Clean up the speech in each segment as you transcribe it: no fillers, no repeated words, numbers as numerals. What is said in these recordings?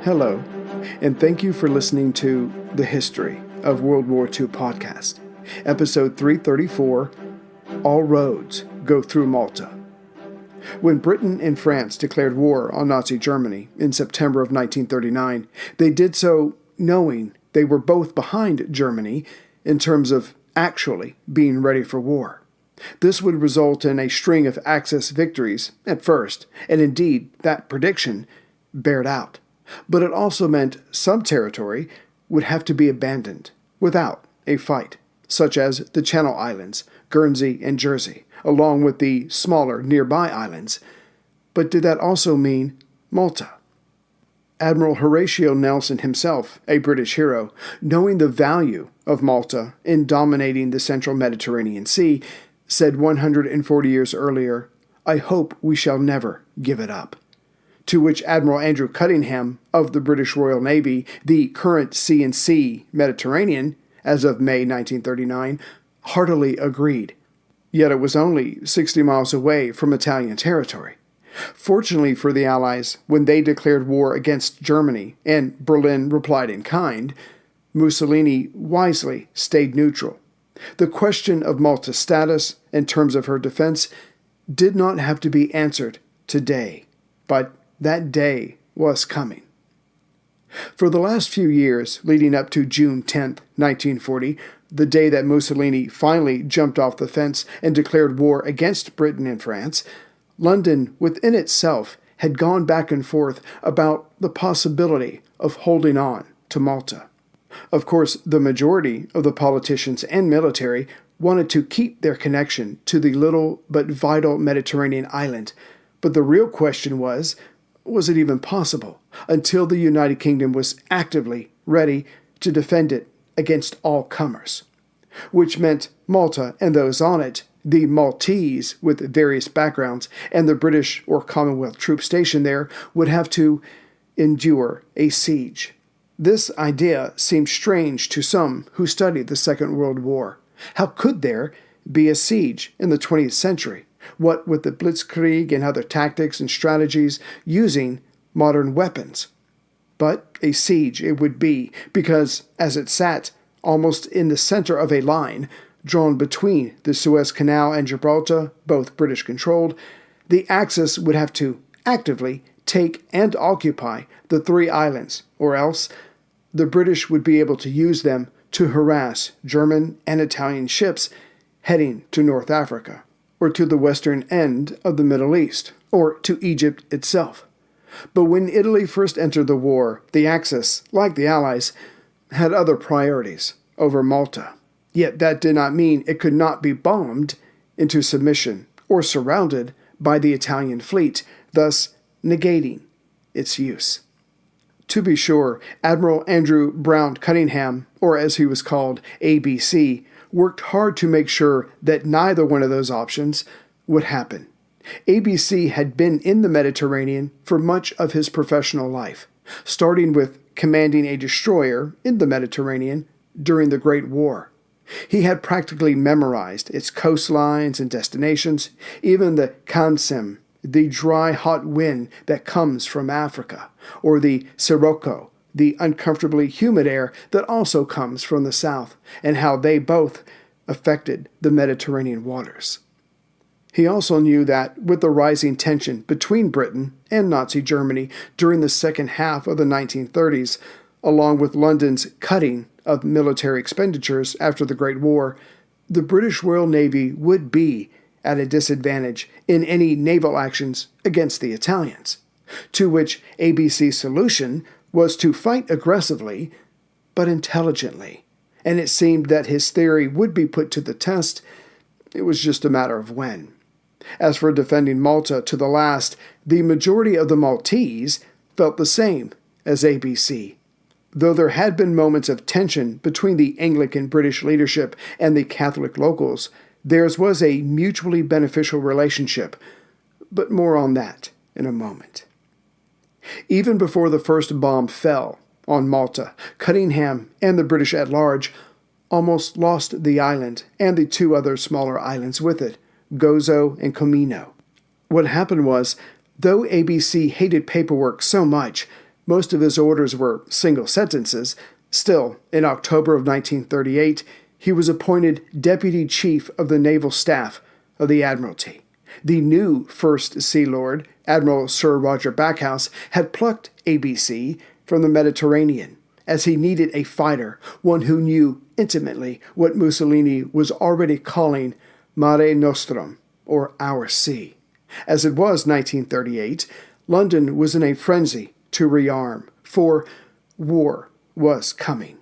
Hello, and thank you for listening to The History of World War II podcast, episode 334, All Roads Go Through Malta. When Britain and France declared war on Nazi Germany in September of 1939, they did so knowing they were both behind Germany in terms of actually being ready for war. This would result in a string of Axis victories at first, and indeed that prediction bared out. But it also meant some territory would have to be abandoned without a fight, such as the Channel Islands, Guernsey, and Jersey, along with the smaller nearby islands. But did that also mean Malta? Admiral Horatio Nelson himself, a British hero, knowing the value of Malta in dominating the central Mediterranean Sea, said 140 years earlier, "I hope we shall never give it up." To which Admiral Andrew Cunningham of the British Royal Navy, the current C&C Mediterranean, as of May 1939, heartily agreed. Yet it was only 60 miles away from Italian territory. Fortunately for the Allies, when they declared war against Germany and Berlin replied in kind, Mussolini wisely stayed neutral. The question of Malta's status in terms of her defense did not have to be answered today, but that day was coming. For the last few years, leading up to June 10th, 1940, the day that Mussolini finally jumped off the fence and declared war against Britain and France, London within itself had gone back and forth about the possibility of holding on to Malta. Of course, the majority of the politicians and military wanted to keep their connection to the little but vital Mediterranean island, but the real question was it even possible until the United Kingdom was actively ready to defend it against all comers? Which meant Malta and those on it, the Maltese with various backgrounds, and the British or Commonwealth troops stationed there would have to endure a siege. This idea seemed strange to some who studied the Second World War. How could there be a siege in the 20th century? What with the blitzkrieg and other tactics and strategies using modern weapons? But a siege it would be, because as it sat almost in the center of a line drawn between the Suez Canal and Gibraltar, both British-controlled, the Axis would have to actively take and occupy the three islands, or else the British would be able to use them to harass German and Italian ships heading to North Africa, or to the western end of the Middle East, or to Egypt itself. But when Italy first entered the war, the Axis, like the Allies, had other priorities over Malta. Yet that did not mean it could not be bombed into submission or surrounded by the Italian fleet, thus negating its use. To be sure, Admiral Andrew Brown Cunningham, or as he was called, ABC, worked hard to make sure that neither one of those options would happen. ABC had been in the Mediterranean for much of his professional life, starting with commanding a destroyer in the Mediterranean during the Great War. He had practically memorized its coastlines and destinations, even the Kansim, the dry, hot wind that comes from Africa, or the Sirocco, the uncomfortably humid air that also comes from the south, and how they both affected the Mediterranean waters. He also knew that with the rising tension between Britain and Nazi Germany during the second half of the 1930s, along with London's cutting of military expenditures after the Great War, the British Royal Navy would be at a disadvantage in any naval actions against the Italians, to which ABC's solution was to fight aggressively, but intelligently, and it seemed that his theory would be put to the test. It was just a matter of when. As for defending Malta to the last, the majority of the Maltese felt the same as ABC. Though there had been moments of tension between the Anglican British leadership and the Catholic locals, theirs was a mutually beneficial relationship, but more on that in a moment. Even before the first bomb fell on Malta, Cunningham and the British at large almost lost the island and the two other smaller islands with it, Gozo and Comino. What happened was, though ABC hated paperwork so much, Most of his orders were single sentences. Still, in October of 1938, he was appointed Deputy Chief of the Naval Staff of the Admiralty. The new First Sea Lord, Admiral Sir Roger Backhouse, had plucked ABC from the Mediterranean, as he needed a fighter, one who knew intimately what Mussolini was already calling Mare Nostrum, or Our Sea. As it was 1938, London was in a frenzy to rearm, for war was coming.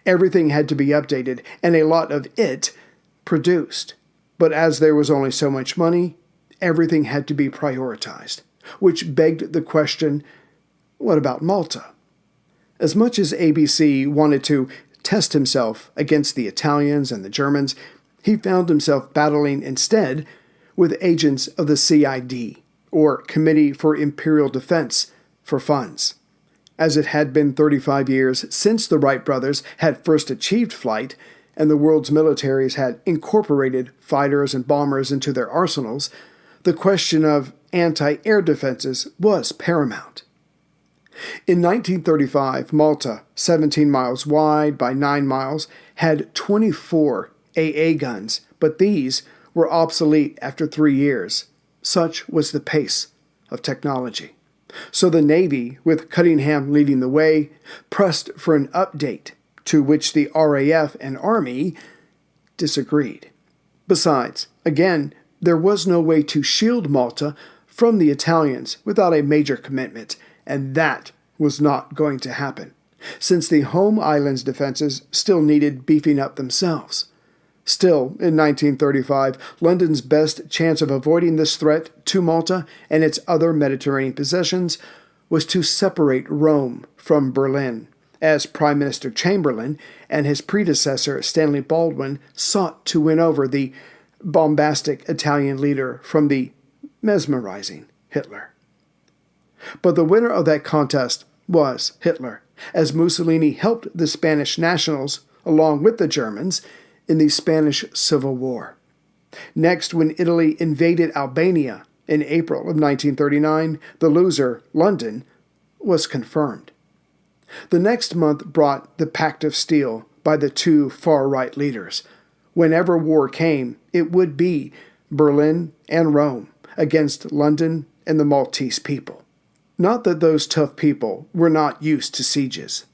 Everything had to be updated, and a lot of it produced. But as there was only so much money, everything had to be prioritized, which begged the question, what about Malta? As much as ABC wanted to test himself against the Italians and the Germans, he found himself battling instead with agents of the CID, or Committee for Imperial Defense, for funds. As it had been 35 years since the Wright brothers had first achieved flight, and the world's militaries had incorporated fighters and bombers into their arsenals, the question of anti-air defenses was paramount. In 1935, Malta, 17 miles wide by 9 miles, had 24 AA guns, but these were obsolete after 3 years. Such was the pace of technology. So the Navy, with Cunningham leading the way, pressed for an update, to which the RAF and Army disagreed. Besides, again, there was no way to shield Malta from the Italians without a major commitment, and that was not going to happen, since the home island's defenses still needed beefing up themselves. Still, in 1935, London's best chance of avoiding this threat to Malta and its other Mediterranean possessions was to separate Rome from Berlin, as Prime Minister Chamberlain and his predecessor Stanley Baldwin sought to win over the bombastic Italian leader from the mesmerizing Hitler. But the winner of that contest was Hitler, as Mussolini helped the Spanish nationals, along with the Germans, in the Spanish Civil War. Next, when Italy invaded Albania in April of 1939, the loser, London, was confirmed. The next month brought the Pact of Steel by the two far-right leaders. Whenever war came, it would be Berlin and Rome against London and the Maltese people. Not that those tough people were not used to sieges.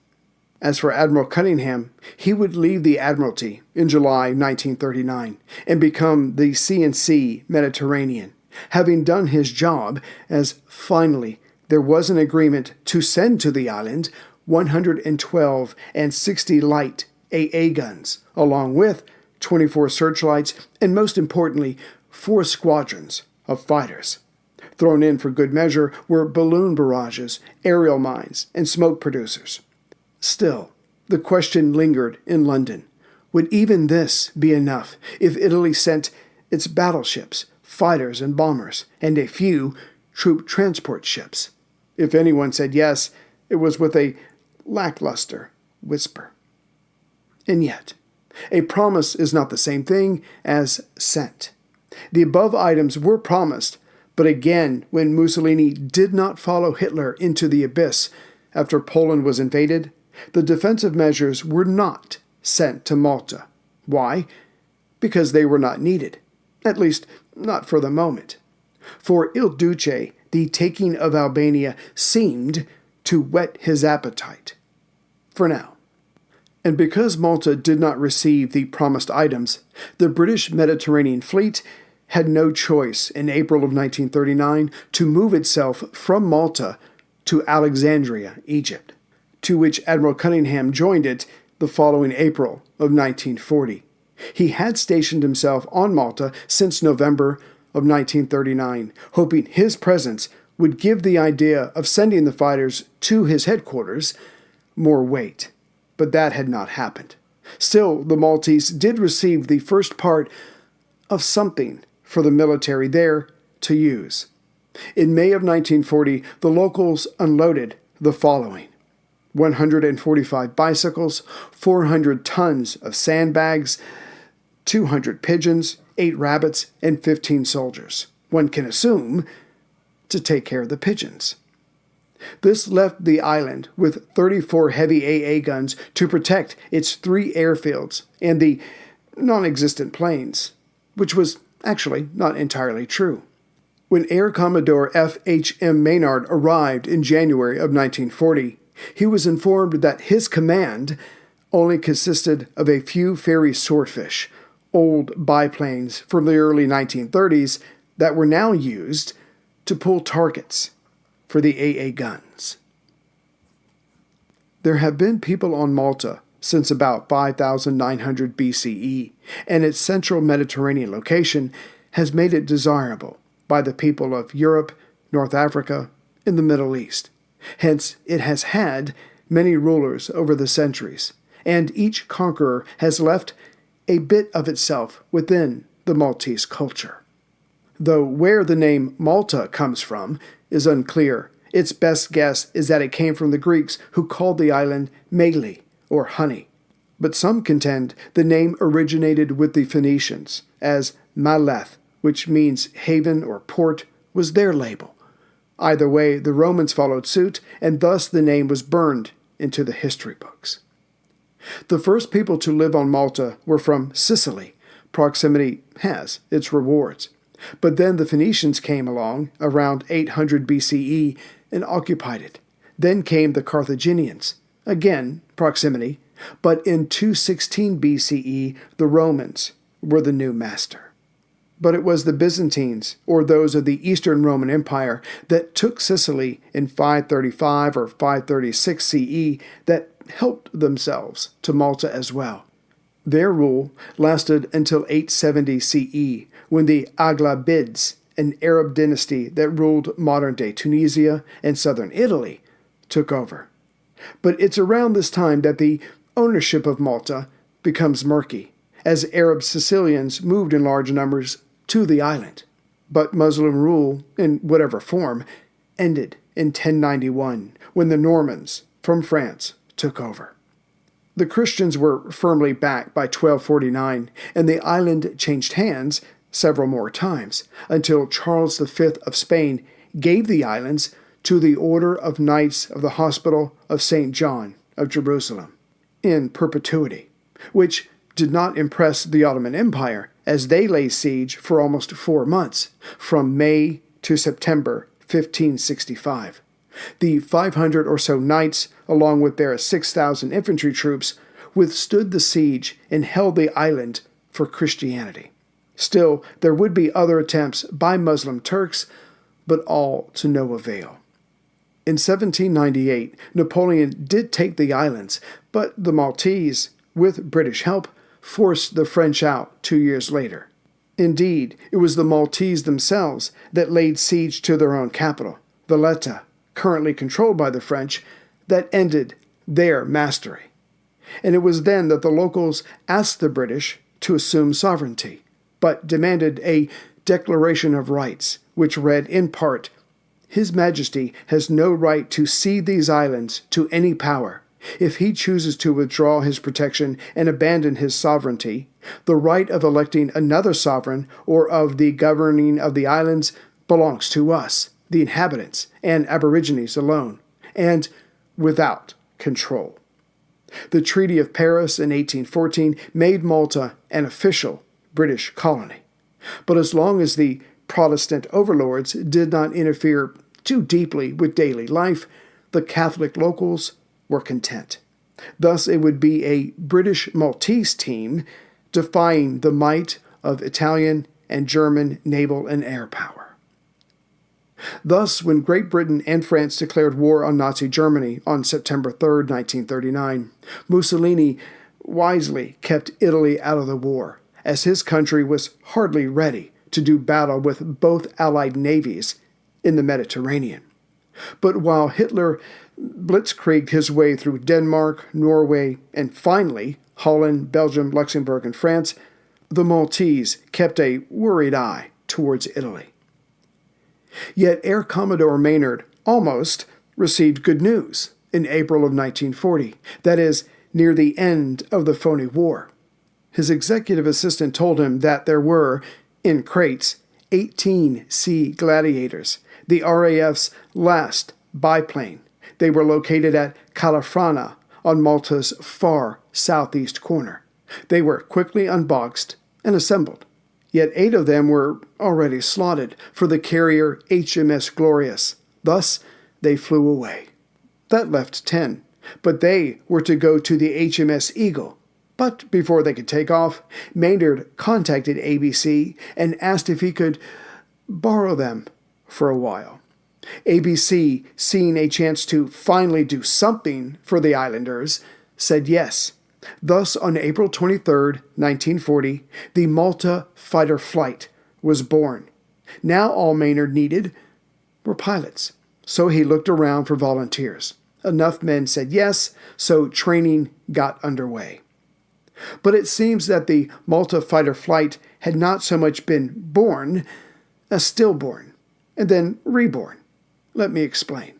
As for Admiral Cunningham, he would leave the Admiralty in July 1939 and become the C&C Mediterranean, having done his job, as finally there was an agreement to send to the island 112 and 60 light AA guns, along with 24 searchlights and, most importantly, 4 squadrons of fighters. Thrown in for good measure were balloon barrages, aerial mines, and smoke producers. Still, the question lingered in London. Would even this be enough if Italy sent its battleships, fighters and bombers, and a few troop transport ships? If anyone said yes, it was with a lackluster whisper. And yet, a promise is not the same thing as sent. The above items were promised, but again, when Mussolini did not follow Hitler into the abyss after Poland was invaded, the defensive measures were not sent to Malta. Why? Because they were not needed, at least not for the moment. For Il Duce, the taking of Albania seemed to whet his appetite. For now. And because Malta did not receive the promised items, the British Mediterranean Fleet had no choice in April of 1939 to move itself from Malta to Alexandria, Egypt, to which Admiral Cunningham joined it the following April of 1940. He had stationed himself on Malta since November of 1939, hoping his presence would give the idea of sending the fighters to his headquarters more weight. But that had not happened. Still, the Maltese did receive the first part of something for the military there to use. In May of 1940, the locals unloaded the following: 145 bicycles, 400 tons of sandbags, 200 pigeons, 8 rabbits, and 15 soldiers. One can assume to take care of the pigeons. This left the island with 34 heavy AA guns to protect its 3 airfields and the non-existent planes, which was actually not entirely true. When Air Commodore F.H.M. Maynard arrived in January of 1940, he was informed that his command only consisted of a few Fairey Swordfish, old biplanes from the early 1930s that were now used to pull targets for the AA guns. There have been people on Malta since about 5900 BCE, and its central Mediterranean location has made it desirable by the people of Europe, North Africa, and the Middle East. Hence, it has had many rulers over the centuries, and each conqueror has left a bit of itself within the Maltese culture. Though where the name Malta comes from is unclear, its best guess is that it came from the Greeks who called the island Meli, or honey. But some contend the name originated with the Phoenicians, as Maleth, which means haven or port, was their label. Either way, the Romans followed suit, and thus the name was burned into the history books. The first people to live on Malta were from Sicily. Proximity has its rewards. But then the Phoenicians came along around 800 BCE and occupied it. Then came the Carthaginians. Again, proximity. But in 216 BCE, the Romans were the new master. But it was the Byzantines, or those of the Eastern Roman Empire, that took Sicily in 535 or 536 CE that helped themselves to Malta as well. Their rule lasted until 870 CE, when the Aghlabids, an Arab dynasty that ruled modern-day Tunisia and southern Italy, took over. But it's around this time that the ownership of Malta becomes murky, as Arab Sicilians moved in large numbers to the island. But Muslim rule, in whatever form, ended in 1091, when the Normans from France took over. The Christians were firmly back by 1249, and the island changed hands several more times, until Charles V of Spain gave the islands to the Order of Knights of the Hospital of St. John of Jerusalem, in perpetuity, which did not impress the Ottoman Empire, as they lay siege for almost 4 months, from May to September 1565. The 500 or so knights, along with their 6,000 infantry troops, withstood the siege and held the island for Christianity. Still, there would be other attempts by Muslim Turks, but all to no avail. In 1798, Napoleon did take the islands, but the Maltese, with British help, forced the French out 2 years later. Indeed, it was the Maltese themselves that laid siege to their own capital, Valletta, currently controlled by the French, that ended their mastery. And it was then that the locals asked the British to assume sovereignty, but demanded a Declaration of Rights, which read in part, "His Majesty has no right to cede these islands to any power. If he chooses to withdraw his protection and abandon his sovereignty, the right of electing another sovereign or of the governing of the islands belongs to us, the inhabitants and aborigines alone, and without control." The Treaty of Paris in 1814 made Malta an official British colony. But as long as the Protestant overlords did not interfere too deeply with daily life, the Catholic locals were content. Thus, it would be a British Maltese team defying the might of Italian and German naval and air power. Thus, when Great Britain and France declared war on Nazi Germany on September 3, 1939, Mussolini wisely kept Italy out of the war, as his country was hardly ready to do battle with both Allied navies in the Mediterranean. But while Hitler blitzkrieged his way through Denmark, Norway, and finally Holland, Belgium, Luxembourg, and France, the Maltese kept a worried eye towards Italy. Yet Air Commodore Maynard almost received good news in April of 1940, that is, near the end of the phony war. His executive assistant told him that there were, in crates, 18 Sea Gladiators, the RAF's last biplane. They were located at Calafrana on Malta's far southeast corner. They were quickly unboxed and assembled. Yet 8 of them were already slotted for the carrier HMS Glorious. Thus, they flew away. That left 10, but they were to go to the HMS Eagle. But before they could take off, Maynard contacted ABC and asked if he could borrow them for a while. ABC, seeing a chance to finally do something for the islanders, said yes. Thus, on April 23, 1940, the Malta Fighter Flight was born. Now all Maynard needed were pilots, so he looked around for volunteers. Enough men said yes, so training got underway. But it seems that the Malta Fighter Flight had not so much been born as stillborn, and then reborn. Let me explain.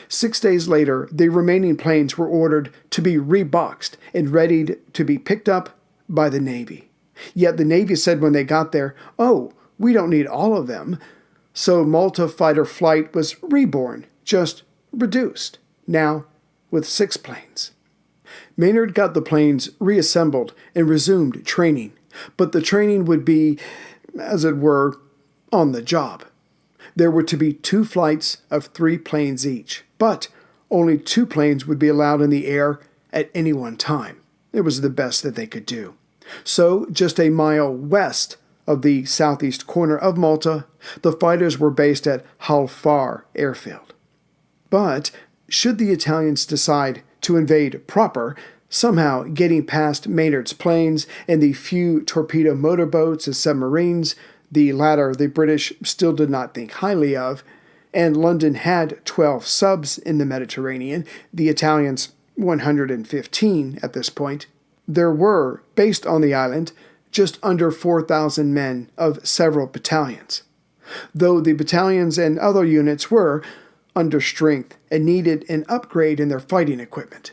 6 days later, the remaining planes were ordered to be reboxed and readied to be picked up by the Navy. Yet the Navy said when they got there, "Oh, we don't need all of them." So Malta Fighter Flight was reborn, just reduced, now with 6 planes. Maynard got the planes reassembled and resumed training, but the training would be, as it were, on the job. There were to be 2 flights of 3 planes each, but only 2 planes would be allowed in the air at any one time. It was the best that they could do. So, just a mile west of the southeast corner of Malta, the fighters were based at Hal Far Airfield. But, should the Italians decide to invade proper, somehow getting past Maynard's planes and the few torpedo motorboats and submarines, the latter the British still did not think highly of, and London had 12 subs in the Mediterranean, the Italians 115 at this point, there were, based on the island, just under 4,000 men of several battalions. Though the battalions and other units were under strength and needed an upgrade in their fighting equipment.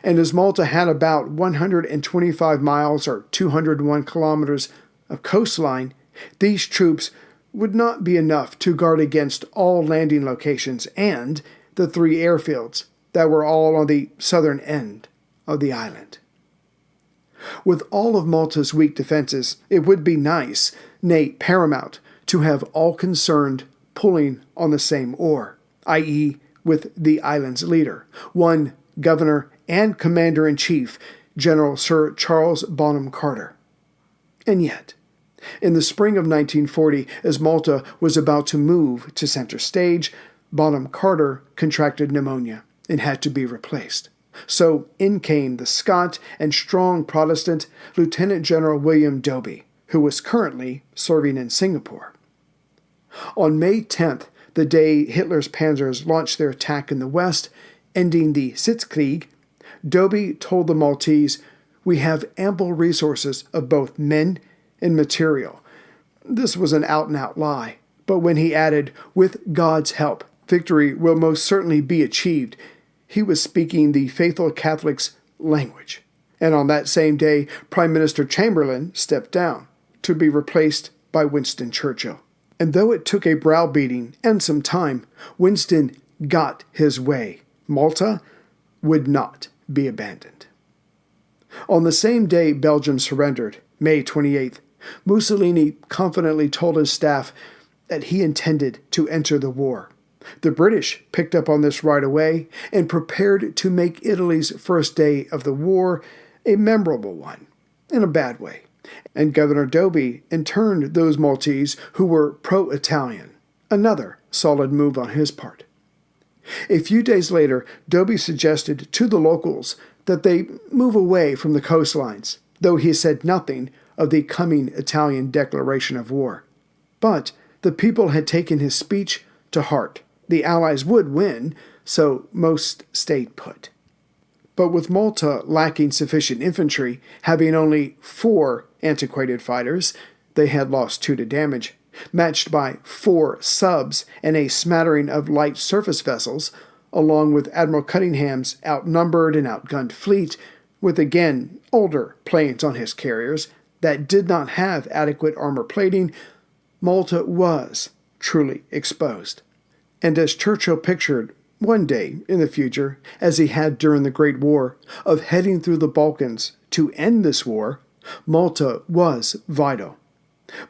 And as Malta had about 125 miles or 201 kilometers of coastline, these troops would not be enough to guard against all landing locations and the 3 airfields that were all on the southern end of the island. With all of Malta's weak defenses, it would be nice, nay paramount, to have all concerned pulling on the same oar, i.e., with the island's leader, one governor and commander-in-chief, General Sir Charles Bonham Carter. And yet, in the spring of 1940, as Malta was about to move to center stage, Bonham Carter contracted pneumonia and had to be replaced. So in came the Scot and strong Protestant Lieutenant General William Doby, who was currently serving in Singapore. On May 10th, the day Hitler's panzers launched their attack in the west, ending the Sitzkrieg, Doby told the Maltese, "We have ample resources of both men and material." This was an out-and-out lie, but when he added, "With God's help, victory will most certainly be achieved," he was speaking the faithful Catholics' language. And on that same day, Prime Minister Chamberlain stepped down to be replaced by Winston Churchill. And though it took a browbeating and some time, Winston got his way. Malta would not be abandoned. On the same day Belgium surrendered, May 28th, Mussolini confidently told his staff that he intended to enter the war. The British picked up on this right away and prepared to make Italy's first day of the war a memorable one, in a bad way. And Governor Doby interned those Maltese who were pro-Italian, another solid move on his part. A few days later, Doby suggested to the locals that they move away from the coastlines, though he said nothing of the coming Italian declaration of war. But the people had taken his speech to heart. The Allies would win, so most stayed put. But with Malta lacking sufficient infantry, having only 4 antiquated fighters, they had lost 2 to damage, matched by 4 subs and a smattering of light surface vessels, along with Admiral Cunningham's outnumbered and outgunned fleet, with again older planes on his carriers that did not have adequate armor plating, Malta was truly exposed. And as Churchill pictured one day in the future, as he had during the Great War, of heading through the Balkans to end this war, Malta was vital.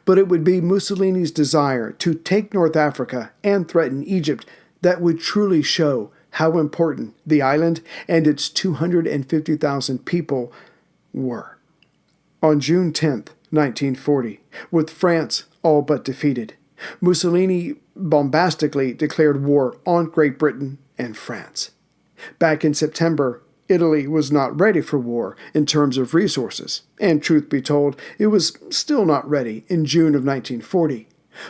But it would be Mussolini's desire to take North Africa and threaten Egypt that would truly show how important the island and its 250,000 people were. On June 10, 1940, with France all but defeated, Mussolini bombastically declared war on Great Britain and France. Back in September, Italy was not ready for war in terms of resources, and truth be told, it was still not ready in June of 1940.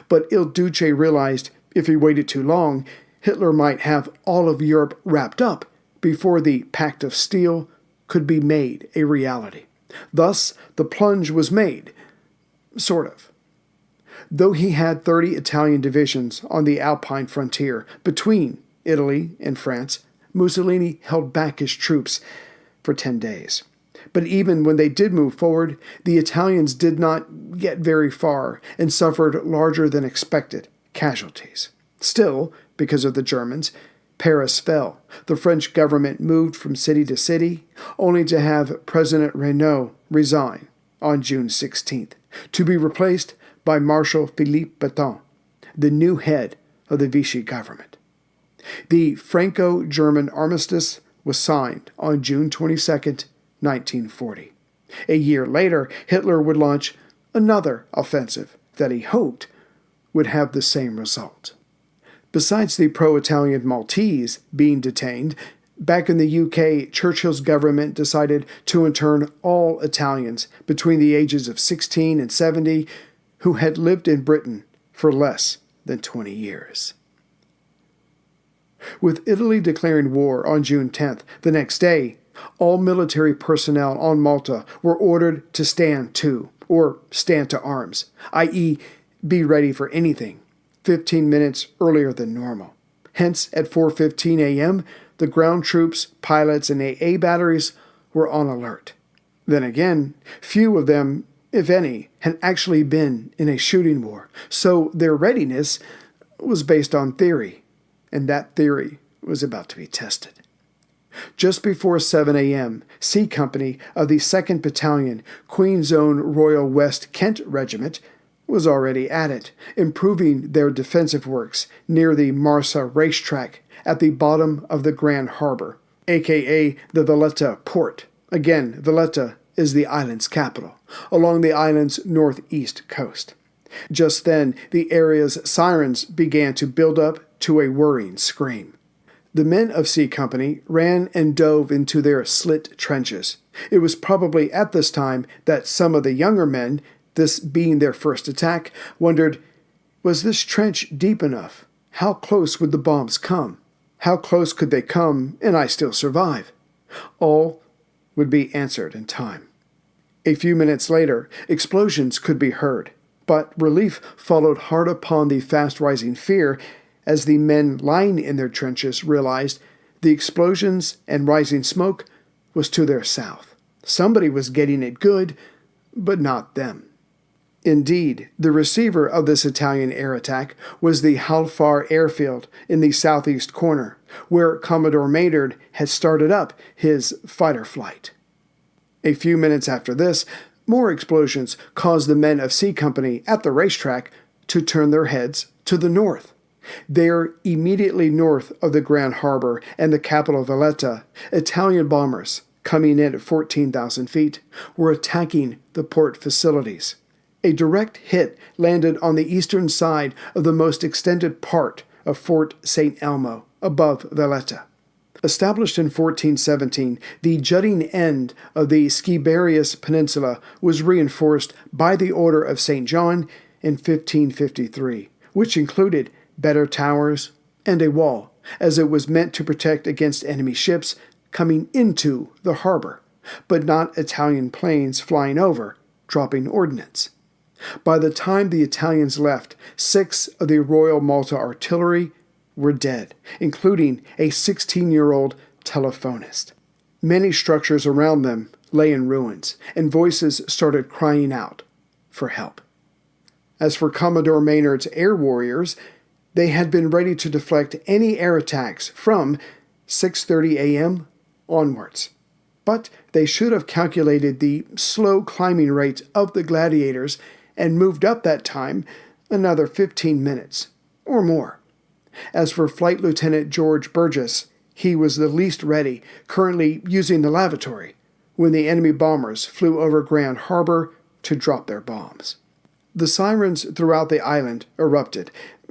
But Il Duce realized if he waited too long, Hitler might have all of Europe wrapped up before the Pact of Steel could be made a reality. Thus, the plunge was made, sort of. Though he had 30 Italian divisions on the Alpine frontier between Italy and France, Mussolini held back his troops for 10 days. But even when they did move forward, the Italians did not get very far and suffered larger than expected casualties. Still, because of the Germans, Paris fell. The French government moved from city to city, only to have President Reynaud resign on June 16th, to be replaced by Marshal Philippe Pétain, the new head of the Vichy government. The Franco-German armistice was signed on June 22, 1940. A year later, Hitler would launch another offensive that he hoped would have the same result. Besides the pro-Italian Maltese being detained, back in the UK, Churchill's government decided to intern all Italians between the ages of 16 and 70 who had lived in Britain for less than 20 years. With Italy declaring war on June 10th, the next day, all military personnel on Malta were ordered to stand to, or stand to arms, i.e., be ready for anything, 15 minutes earlier than normal. Hence, at 4:15 a.m., the ground troops, pilots, and AA batteries were on alert. Then again, few of them, if any, had actually been in a shooting war, so their readiness was based on theory, and that theory was about to be tested. Just before 7 a.m., C Company of the 2nd Battalion, Queen's Own Royal West Kent Regiment, was already at it, improving their defensive works near the Marsa racetrack at the bottom of the Grand Harbor, aka the Valletta port. Again, Valletta is the island's capital, along the island's northeast coast. Just then, the area's sirens began to build up to a whirring scream. The men of C Company ran and dove into their slit trenches. It was probably at this time that some of the younger men, this being their first attack, wondered, was this trench deep enough? How close would the bombs come? How close could they come and I still survive? All would be answered in time. A few minutes later, explosions could be heard, but relief followed hard upon the fast-rising fear as the men lying in their trenches realized the explosions and rising smoke was to their south. Somebody was getting it good, but not them. Indeed, the receiver of this Italian air attack was the Halfar airfield in the southeast corner, where Commodore Maynard had started up his fighter flight. A few minutes after this, more explosions caused the men of C Company at the racetrack to turn their heads to the north. There, immediately north of the Grand Harbor and the capital Valletta, Italian bombers, coming in at 14,000 feet, were attacking the port facilities. A direct hit landed on the eastern side of the most extended part of Fort St. Elmo, above Valletta. Established in 1417, the jutting end of the Schiberius Peninsula was reinforced by the Order of St. John in 1553, which included better towers and a wall, as it was meant to protect against enemy ships coming into the harbor, but not Italian planes flying over, dropping ordnance. By the time the Italians left, 6 of the Royal Malta Artillery were dead, including a 16-year-old telephonist. Many structures around them lay in ruins, and voices started crying out for help. As for Commodore Maynard's air warriors, They had been ready to deflect any air attacks from 6:30 a.m. onwards. But they should have calculated the slow climbing rate of the Gladiators and moved up that time another 15 minutes or more. As for Flight Lieutenant George Burgess, he was the least ready, currently using the lavatory, when the enemy bombers flew over Grand Harbor to drop their bombs. The sirens throughout the island erupted,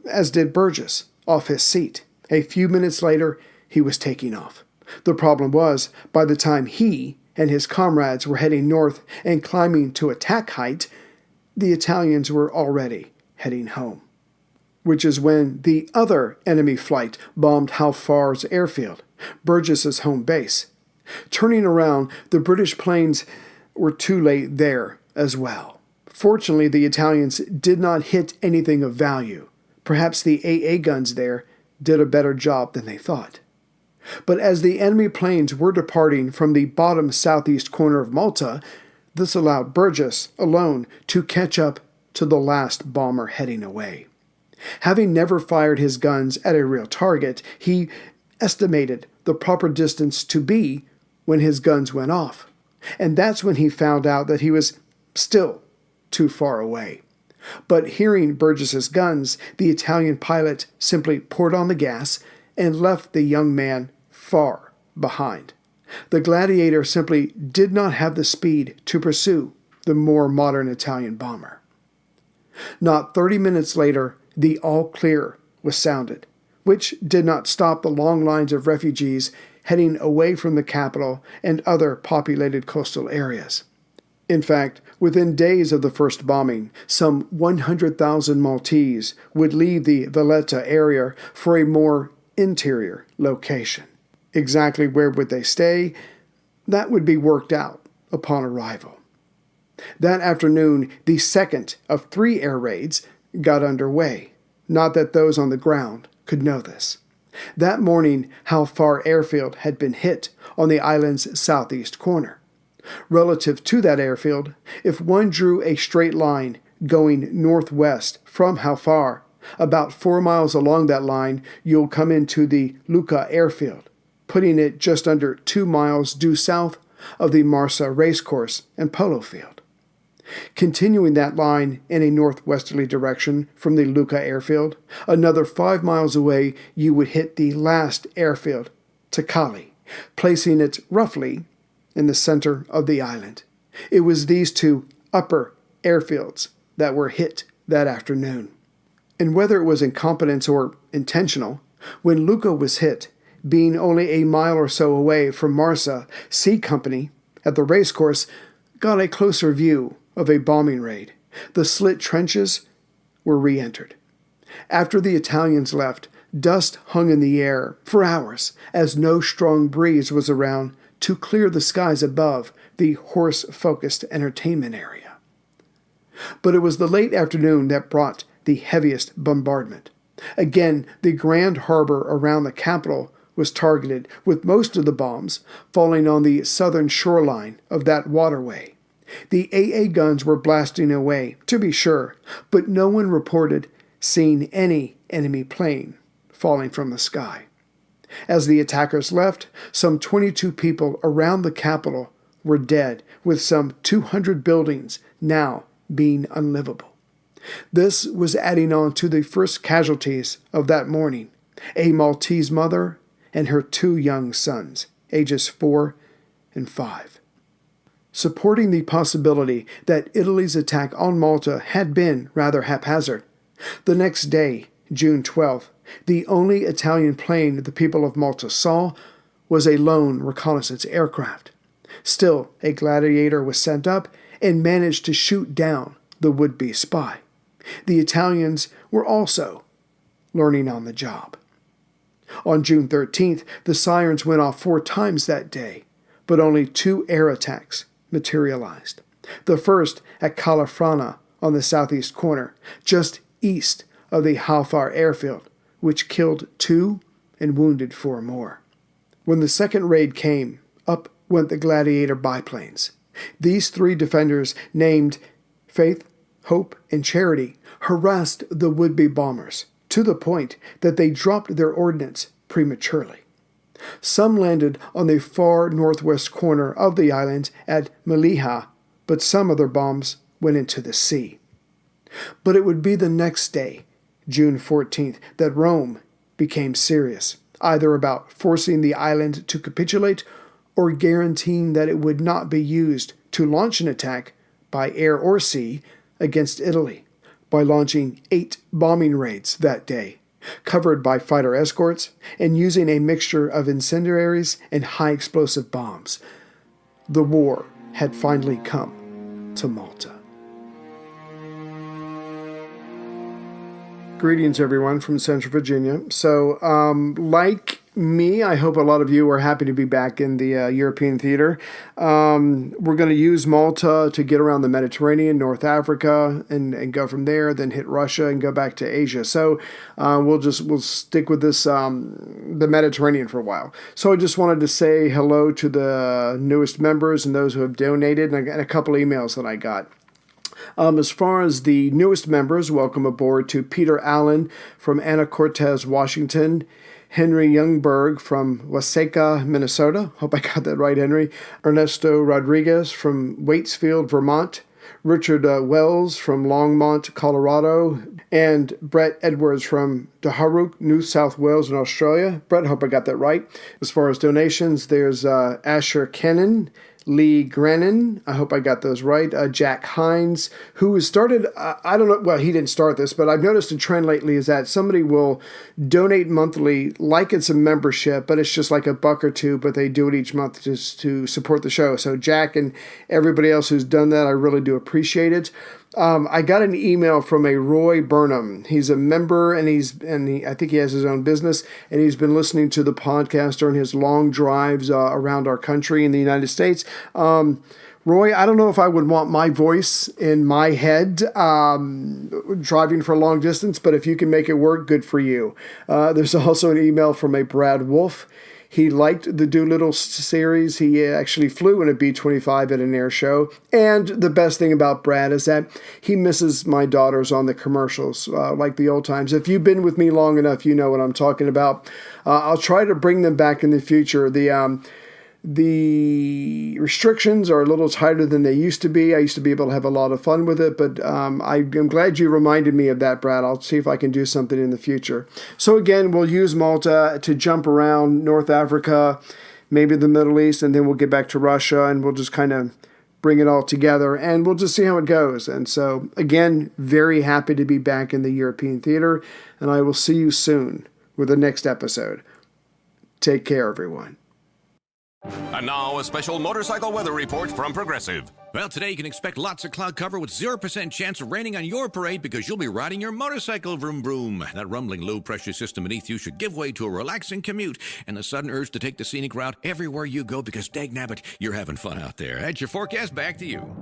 as did Burgess, off his seat. A few minutes later, he was taking off. The problem was, by the time he and his comrades were heading north and climbing to attack height, the Italians were already heading home. Which is when the other enemy flight bombed Hal Far's airfield, Burgess's home base. Turning around, the British planes were too late there as well. Fortunately, the Italians did not hit anything of value. Perhaps the AA guns there did a better job than they thought. But as the enemy planes were departing from the bottom southeast corner of Malta, this allowed Burgess alone to catch up to the last bomber heading away. Having never fired his guns at a real target, he estimated the proper distance to be when his guns went off. And that's when he found out that he was still too far away. But hearing Burgess's guns, the Italian pilot simply poured on the gas and left the young man far behind. The Gladiator simply did not have the speed to pursue the more modern Italian bomber. Not 30 minutes later, the all clear was sounded, which did not stop the long lines of refugees heading away from the capital and other populated coastal areas. In fact, within days of the first bombing, some 100,000 Maltese would leave the Valletta area for a more interior location. Exactly where would they stay? That would be worked out upon arrival. That afternoon, the second of 3 air raids got underway. Not that those on the ground could know this. That morning, Hal Far Airfield had been hit on the island's southeast corner. Relative to that airfield, if one drew a straight line going northwest from Hal Far, about 4 miles along that line, you'll come into the Lucca Airfield, putting it just under 2 miles due south of the Marsa Racecourse and Polo Field. Continuing that line in a northwesterly direction from the Lucca Airfield, another 5 miles away you would hit the last airfield, Takali, placing it roughly in the center of the island. It was these 2 upper airfields that were hit that afternoon. And whether it was incompetence or intentional, when Lucca was hit, being only a mile or so away from Marsa, C Company, at the racecourse, got a closer view of a bombing raid. The slit trenches were re-entered. After the Italians left, dust hung in the air for hours, as no strong breeze was around to clear the skies above the horse-focused entertainment area. But it was the late afternoon that brought the heaviest bombardment. Again, the Grand Harbor around the capital was targeted, with most of the bombs falling on the southern shoreline of that waterway. The AA guns were blasting away, to be sure, but no one reported seeing any enemy plane falling from the sky. As the attackers left, some 22 people around the capital were dead, with some 200 buildings now being unlivable. This was adding on to the first casualties of that morning, a Maltese mother and her 2 young sons, ages 4 and 5. Supporting the possibility that Italy's attack on Malta had been rather haphazard, the next day, June 12th, the only Italian plane the people of Malta saw was a lone reconnaissance aircraft. Still, a Gladiator was sent up and managed to shoot down the would-be spy. The Italians were also learning on the job. On June 13th, the sirens went off 4 times that day, but only 2 air attacks materialized. The first at Calafrana on the southeast corner, just east of the Hal Far airfield, which killed 2 and wounded 4 more. When the second raid came, up went the Gladiator biplanes. These 3 defenders, named Faith, Hope, and Charity, harassed the would-be bombers to the point that they dropped their ordnance prematurely. Some landed on the far northwest corner of the island at Melilla, but some of their bombs went into the sea. But it would be the next day, June 14th, that Rome became serious, either about forcing the island to capitulate or guaranteeing that it would not be used to launch an attack by air or sea against Italy, by launching 8 bombing raids that day, covered by fighter escorts and using a mixture of incendiaries and high-explosive bombs. The war had finally come to Malta. Greetings, everyone, from Central Virginia. So, like me, I hope a lot of you are happy to be back in the European theater. We're going to use Malta to get around the Mediterranean, North Africa, and go from there, then hit Russia and go back to Asia. So we'll stick with this, the Mediterranean for a while. So I just wanted to say hello to the newest members and those who have donated, and I got a couple emails that I got. As far as the newest members, welcome aboard to Peter Allen from Anacortes, Washington, Henry Youngberg from Waseca, Minnesota. Hope I got that right, Henry. Ernesto Rodriguez from Waitsfield, Vermont. Richard Wells from Longmont, Colorado. And Brett Edwards from Daharuk, New South Wales in Australia. Brett, hope I got that right. As far as donations, there's Asher Kennan, Lee Grennan, I hope I got those right, Jack Hines, who has started, I don't know, well, he didn't start this, but I've noticed a trend lately is that somebody will donate monthly like it's a membership, but it's just like $1 or $2, but they do it each month just to support the show. So Jack and everybody else who's done that, I really do appreciate it. I got an email from a Roy Burnham. He's a member, and I think he has his own business, and he's been listening to the podcast during his long drives around our country in the United States. Roy, I don't know if I would want my voice in my head driving for a long distance, but if you can make it work, good for you. There's also an email from a Brad Wolf. He liked the Doolittle series. He actually flew in a B-25 at an air show. And the best thing about Brad is that he misses my daughters on the commercials, like the old times. If you've been with me long enough, you know what I'm talking about. I'll try to bring them back in the future. The restrictions are a little tighter than they used to be. I used to be able to have a lot of fun with it, but I'm glad you reminded me of that, Brad. I'll see if I can do something in the future. So again, we'll use Malta to jump around North Africa, maybe the Middle East, and then we'll get back to Russia, and we'll just kind of bring it all together, and we'll just see how it goes. And so, again, very happy to be back in the European theater, and I will see you soon with the next episode. Take care, everyone. And now, a special motorcycle weather report from Progressive. Well, today you can expect lots of cloud cover with 0% chance of raining on your parade because you'll be riding your motorcycle vroom vroom. That rumbling low-pressure system beneath you should give way to a relaxing commute and a sudden urge to take the scenic route everywhere you go because, dagnabbit, you're having fun out there. That's your forecast. Back to you.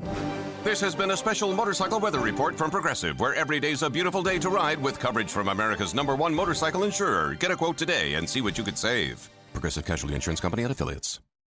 This has been a special motorcycle weather report from Progressive, where every day's a beautiful day to ride with coverage from America's #1 motorcycle insurer. Get a quote today and see what you could save. Progressive Casualty Insurance Company and Affiliates.